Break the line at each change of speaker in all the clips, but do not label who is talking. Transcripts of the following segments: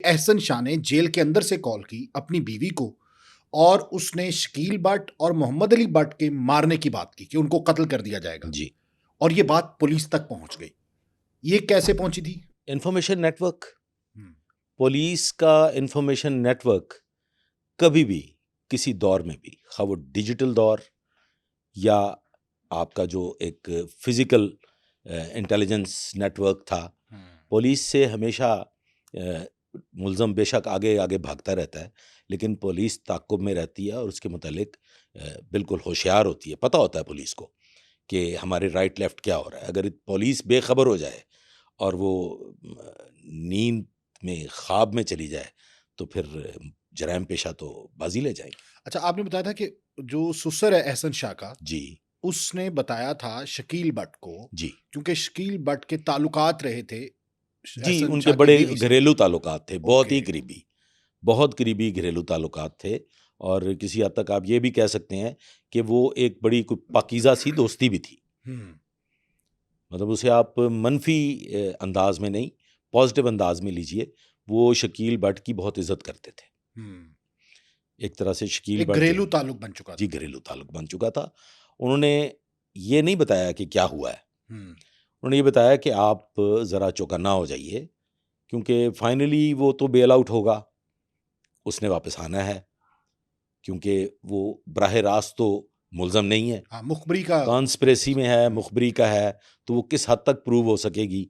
एहसन शाह ने जेल के अंदर से कॉल की अपनी बीवी को और उसने शकील बट और मोहम्मद अली बट के मारने की बात की कि उनको कत्ल कर दिया जाएगा
जी।
और ये बात पुलिस तक पहुंच गई। ये कैसे पहुंची थी?
इंफॉर्मेशन नेटवर्क,
हम्म,
पुलिस का इंफॉर्मेशन नेटवर्क कभी भी किसी दौर में भी, खा वो डिजिटल दौर या आपका जो एक फिजिकल इंटेलिजेंस नेटवर्क था,
हम्म,
पुलिस से हमेशा मुलज़म बेशक आगे आगे भागता रहता है, लेकिन पुलिस ताक़ुब में रहती है और उसके मुतालिक बिल्कुल होशियार होती है। पता होता है पुलिस को कि हमारे राइट लेफ़्ट क्या हो रहा है। अगर पुलिस बेखबर हो जाए और वो नींद में, ख्वाब में चली जाए, तो फिर जराइम पेशा तो बाजी ले जाएंगे।
अच्छा, आपने बताया था कि जो सुसर है एहसन शाह का,
जी।
उसने बताया था शकील बट को,
जी।
क्योंकि शकील बट के ताल्लुकात रहे थे
जी,
एहसन
उनके
शाह की
बड़े
बीवी से।
घरेलू ताल्लुकात थे, बहुत
ओके।
ही करीबी, बहुत करीबी घरेलू ताल्लुकात थे। और किसी हद तक आप ये भी कह सकते हैं कि वो एक बड़ी कोई पाकीज़ा सी दोस्ती भी थी।
हम्म,
मतलब उसे आप मनफ़ी अंदाज़ में नहीं, पॉज़िटिव अंदाज़ में लीजिए। वो शकील भट्ट की बहुत इज़्ज़त करते थे।
हम्म,
एक तरह से शकील
एक
भट्ट जो
घरेलू
है,
ताल्लुक बन चुका
जी,
था।
घरेलू ताल्लुक बन चुका था। उन्होंने ये नहीं बताया कि क्या हुआ है।
हम्म,
उन्होंने ये बताया कि आप ज़रा चौकन्ना हो जाइए, क्योंकि फाइनली वो तो बेल आउट होगा, उसने वापस आना है, क्योंकि वो बराह रास्त तो मुल्ज़म नहीं है,
हाँ, मुखबरी का
कॉन्स्पिरेसी में है,
हम्म,
मुखबिरी का है, तो वो किस हद तक प्रूव हो सकेगी,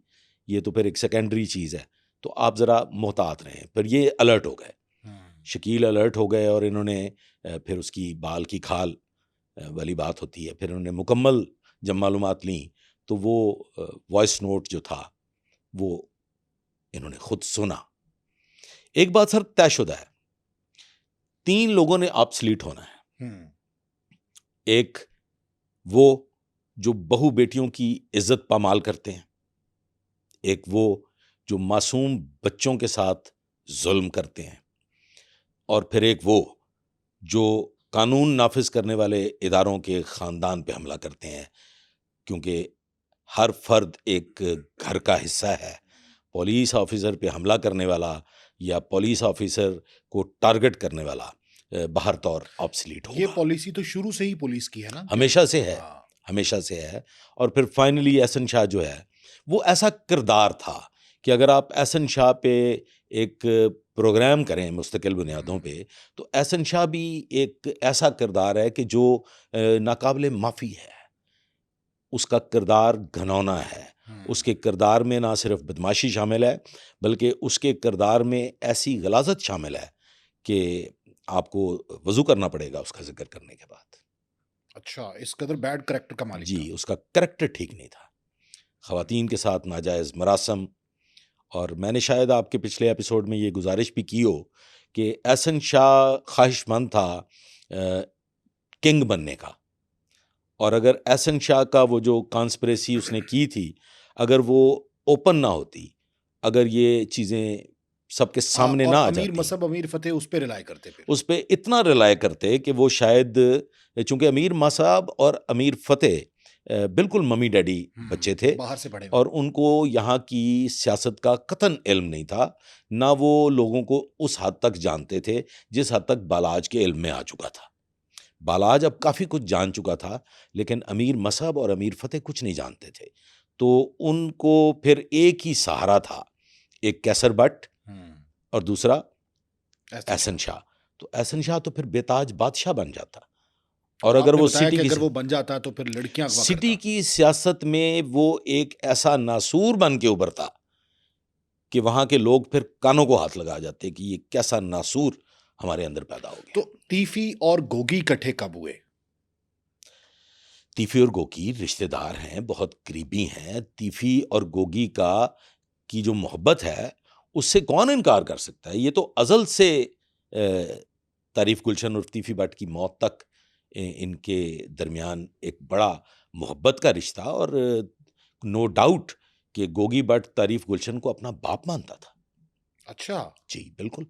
ये तो फिर एक सेकेंडरी चीज़ है। तो आप ज़रा मोहतात रहें। फिर ये अलर्ट हो गए,
हम्म,
शकील अलर्ट हो गए और इन्होंने फिर उसकी बाल की खाल वाली बात होती है, फिर उन्होंने मुकम्मल जब मालूमात लीं, तो वो वॉइस नोट जो था, वो इन्होंने खुद सुना। एक बात सर तयशुदा है, 3 लोगों ने ऑब्सोलीट होना है।
हम्म,
एक वो जो बहू-बेटियों की इज़्ज़त पामाल करते हैं, एक वो जो मासूम बच्चों के साथ ज़ुल्म करते हैं, और फिर एक वो जो कानून नाफ़िज़ करने वाले इदारों के ख़ानदान पे हमला करते हैं, क्योंकि हर फ़र्द एक घर का हिस्सा है। पुलिस ऑफ़िसर पे हमला करने वाला या पुलिस ऑफ़िसर को टारगेट करने वाला बहर तौर ऑब्सोलीट
ये
होगा।
पॉलिसी तो शुरू से ही पुलिस की है ना कि
हमेशा से है,
हाँ।
हमेशा से है। और फिर फाइनली एहसन शाह जो है, वो ऐसा किरदार था कि अगर आप एहसन शाह पे एक प्रोग्राम करें मुस्तकिल बुनियादों पे, तो एहसन शाह भी एक ऐसा किरदार है कि जो नाकाबिले माफ़ी है। उसका किरदार घिनौना है।
हम्म,
उसके किरदार में ना सिर्फ़ बदमाशी शामिल है, बल्कि उसके किरदार में ऐसी गलाज़त शामिल है कि आपको वज़ू करना पड़ेगा उसका ज़िक्र करने के बाद।
अच्छा, इस कदर बैड कैरेक्टर का मालिक था।
जी, उसका करैक्टर ठीक नहीं था। ख़वातीन के साथ नाजायज़ मरासम। और मैंने शायद आपके पिछले एपिसोड में ये गुज़ारिश भी की हो कि एहसन शाह ख़्वाहिशमंद था किंग बनने का, और अगर एहसन शाह का वो जो कॉन्स्पिरेसी उसने की थी, अगर वो ओपन ना होती, अगर ये चीज़ें सबके
हाँ,
सामने ना
और
आ
अमीर
जाती,
मसहब अमीर फतेह उस पे रिलाय करते फिर।
उस पे इतना रिलाय करते कि वो शायद, चूँकि अमीर मसाब और अमीर फ़तेह बिल्कुल मम्मी-डैडी बच्चे थे,
बाहर से पढ़े हुए।
और उनको यहाँ की सियासत का कतई इल्म नहीं था, ना वो लोगों को उस हद तक जानते थे, जिस हद तक बालाज के इल्म में आ चुका था। बालाज अब काफ़ी कुछ जान चुका था, लेकिन अमीर मसहब और अमीर फ़तेह कुछ नहीं जानते थे। तो उनको फिर एक ही सहारा था, एक कैसर बट्ट
हम्म,
और दूसरा
एहसन
एहसन
शाह।
शाह। तो एहसन शाह तो फिर बेताज बादशाह बन जाता, और
और
अगर
आपने
वो
बताया कि अगर वो बन जाता तो फिर लड़कियां अगवा
सिटी
करता।
की सियासत में वो एक ऐसा नासूर बन के उभरता कि वहाँ के लोग फिर कानों को हाथ लगा जाते कि ये कैसा नासूर हमारे अंदर पैदा हो
तो
गया।
तीफी और गोगी इकट्ठे कब हुए?
तीफ़ी और गोगी रिश्तेदार हैं, बहुत करीबी हैं। तीफ़ी और गोगी की जो मोहब्बत है, उससे कौन इनकार कर सकता है? ये तो अज़ल से तारीफ़ गुलशन उर्फ़ तीफ़ी भट्ट की मौत तक इनके दरमियान एक बड़ा मोहब्बत का रिश्ता, और नो डाउट कि गोगी भट्ट तारीफ़ गुलशन को अपना बाप मानता था।
अच्छा।
जी, बिल्कुल।